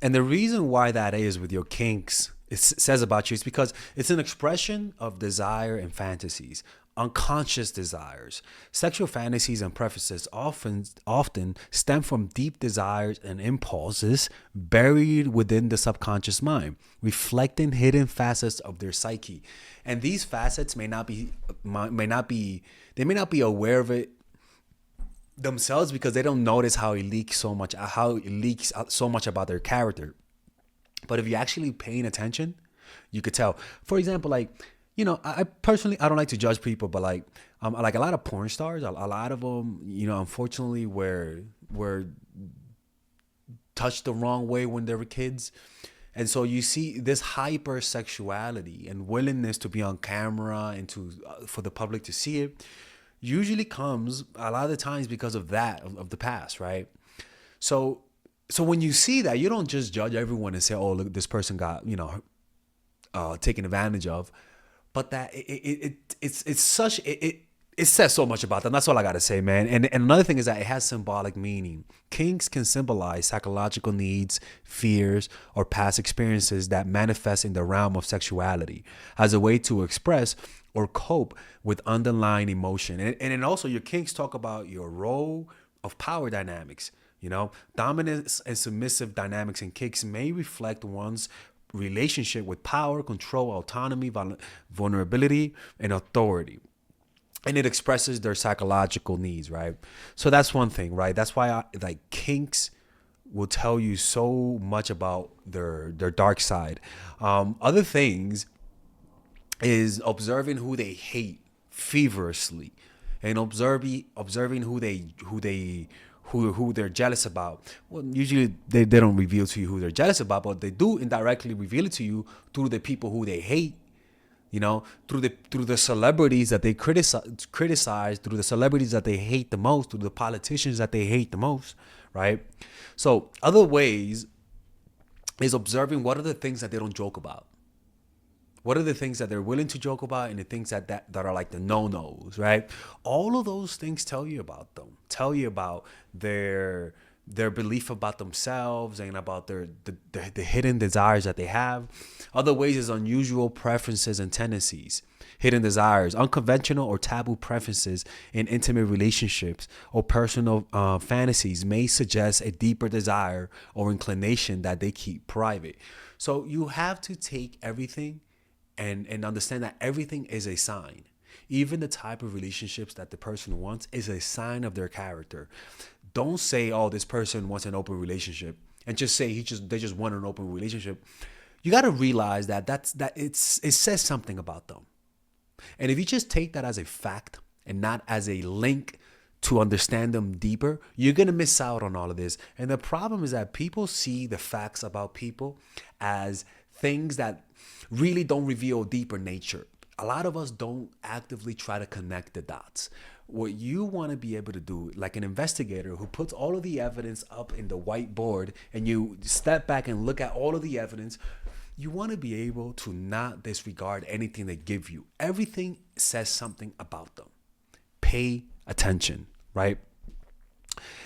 And the reason why that is with your kinks, it says about you, is because it's an expression of desire and fantasies, unconscious desires. Sexual fantasies and preferences often stem from deep desires and impulses buried within the subconscious mind, reflecting hidden facets of their psyche. And these facets they may not be aware of it themselves because they don't notice how it leaks out so much about their character. But if you're actually paying attention, you could tell. For example, like, I personally, I don't like to judge people, but like a lot of porn stars, a lot of them, unfortunately were touched the wrong way when they were kids. And so you see this hypersexuality and willingness to be on camera and for the public to see it usually comes a lot of the times because of of the past, right? So when you see that, you don't just judge everyone and say, "Oh, look, this person got taken advantage of," but that it says so much about them. That's all I gotta say, man. And another thing is that it has symbolic meaning. Kinks can symbolize psychological needs, fears, or past experiences that manifest in the realm of sexuality as a way to express or cope with underlying emotion. And then also your kinks talk about your role of power dynamics. Dominance and submissive dynamics in kinks may reflect one's relationship with power, control, autonomy, vulnerability, and authority. And it expresses their psychological needs, right? So that's one thing, right? That's why kinks will tell you so much about their dark side. Other things is observing who they hate feverishly, and observing who they're jealous about. Well, usually they don't reveal to you who they're jealous about, but they do indirectly reveal it to you through the people who they hate. Through the celebrities that they criticize, through the celebrities that they hate the most, through the politicians that they hate the most, right? So other ways is observing what are the things that they don't joke about. What are the things that they're willing to joke about, and the things that are like the no-nos, right? All of those things tell you about them, tell you about their belief about themselves and about the hidden desires that they have. Other ways is unusual preferences and tendencies, hidden desires, unconventional or taboo preferences in intimate relationships or personal fantasies may suggest a deeper desire or inclination that they keep private. So you have to take everything and understand that everything is a sign. Even the type of relationships that the person wants is a sign of their character. Don't say, "Oh, this person wants an open relationship," and just say they just want an open relationship. You got to realize that it says something about them. And if you just take that as a fact and not as a link to understand them deeper, you're going to miss out on all of this. And the problem is that people see the facts about people as things that really don't reveal deeper nature. A lot of us don't actively try to connect the dots. What you want to be able to do, like an investigator who puts all of the evidence up in the whiteboard and you step back and look at all of the evidence, you want to be able to not disregard anything they give you. Everything says something about them. Pay attention, right?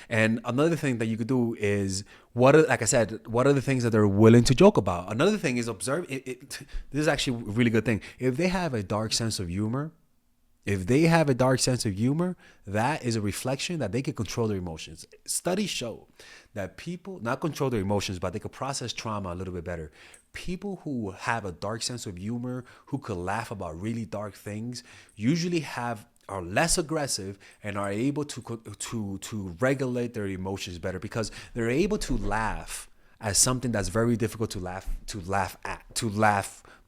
And another thing that you could do is, what are the things that they're willing to joke about? Another thing is observe it. This is actually a really good thing. If they have a dark sense of humor, that is a reflection that they can control their emotions. Studies show that people not control their emotions, but they can process trauma a little bit better. People who have a dark sense of humor, who could laugh about really dark things, usually are less aggressive and are able to regulate their emotions better, because they're able to laugh at something that's very difficult to laugh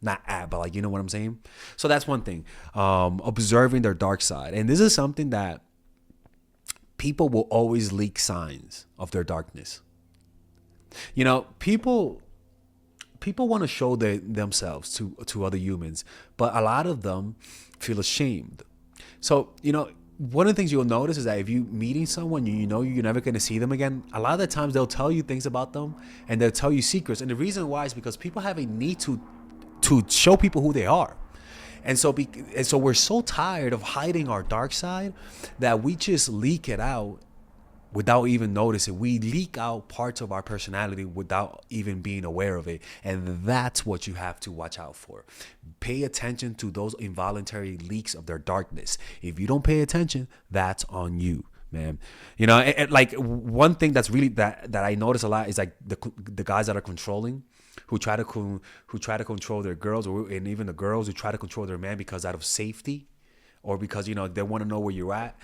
not at, but you know what I'm saying? So that's one thing. Observing their dark side. And this is something that people will always leak signs of their darkness. People want to show themselves to other humans, but a lot of them feel ashamed. So, one of the things you'll notice is that if you're meeting someone, you're never going to see them again, a lot of the times they'll tell you things about them and they'll tell you secrets. And the reason why is because people have a need to show people who they are. And so we're so tired of hiding our dark side that we just leak it out without even noticing. We leak out parts of our personality without even being aware of it. And that's what you have to watch out for. Pay attention to those involuntary leaks of their darkness. If you don't pay attention, that's on you, man. You know, like one thing that's really that I notice a lot is like the guys that are controlling, who try to control their girls, and even the girls who try to control their man because out of safety, or because, you know, they want to know where you're at.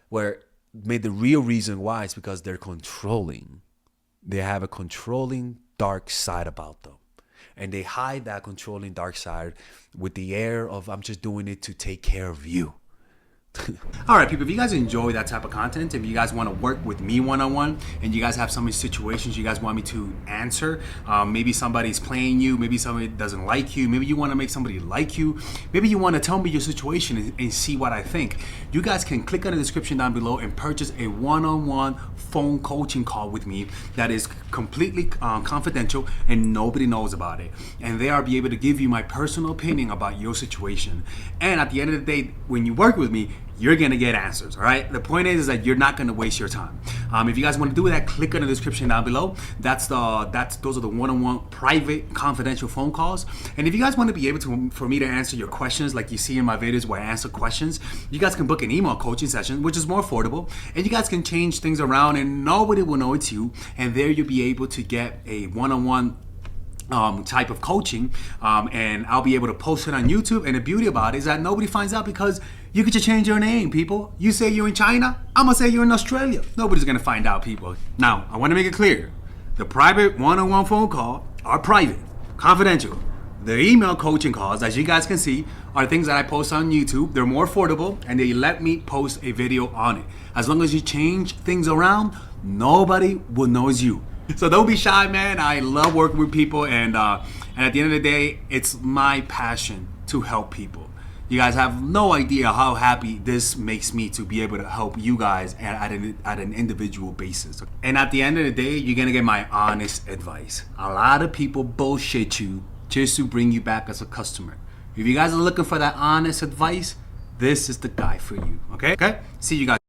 Where made the real reason why is because they're controlling. They have a controlling dark side about them, and they hide that controlling dark side with the air of, I'm just doing it to take care of you. All right, people, if you guys enjoy that type of content, if you guys want to work with me one-on-one, and you guys have some situations you guys want me to answer, maybe somebody's playing you, maybe somebody doesn't like you, maybe you want to make somebody like you, maybe you want to tell me your situation and see what I think, you guys can click on the description down below and purchase a one-on-one phone coaching call with me that is completely confidential and nobody knows about it. And there I'll be able to give you my personal opinion about your situation. And at the end of the day, when you work with me, you're gonna get answers, all right? The point is that you're not gonna waste your time. If you guys want to do that, click on the description down below. Those are the one-on-one private confidential phone calls. And if you guys want to be able to, for me to answer your questions, like you see in my videos where I answer questions, you guys can book an email coaching session, which is more affordable, and you guys can change things around and nobody will know it's you. And there you'll be able to get a one-on-one type of coaching, and I'll be able to post it on YouTube. And the beauty about it is that nobody finds out, because you could just change your name, people. You say you're in China, I'm gonna say you're in Australia. Nobody's gonna find out, people. Now, I wanna make it clear, the private one-on-one phone call are private, confidential. The email coaching calls, as you guys can see, are things that I post on YouTube. They're more affordable, and they let me post a video on it. As long as you change things around, nobody will know it's you. So don't be shy, man. I love working with people, and at the end of the day, it's my passion to help people. You guys have no idea how happy this makes me to be able to help you guys at an individual basis. And at the end of the day, you're gonna get my honest advice. A lot of people bullshit you just to bring you back as a customer. If you guys are looking for that honest advice, this is the guy for you. Okay? See you guys.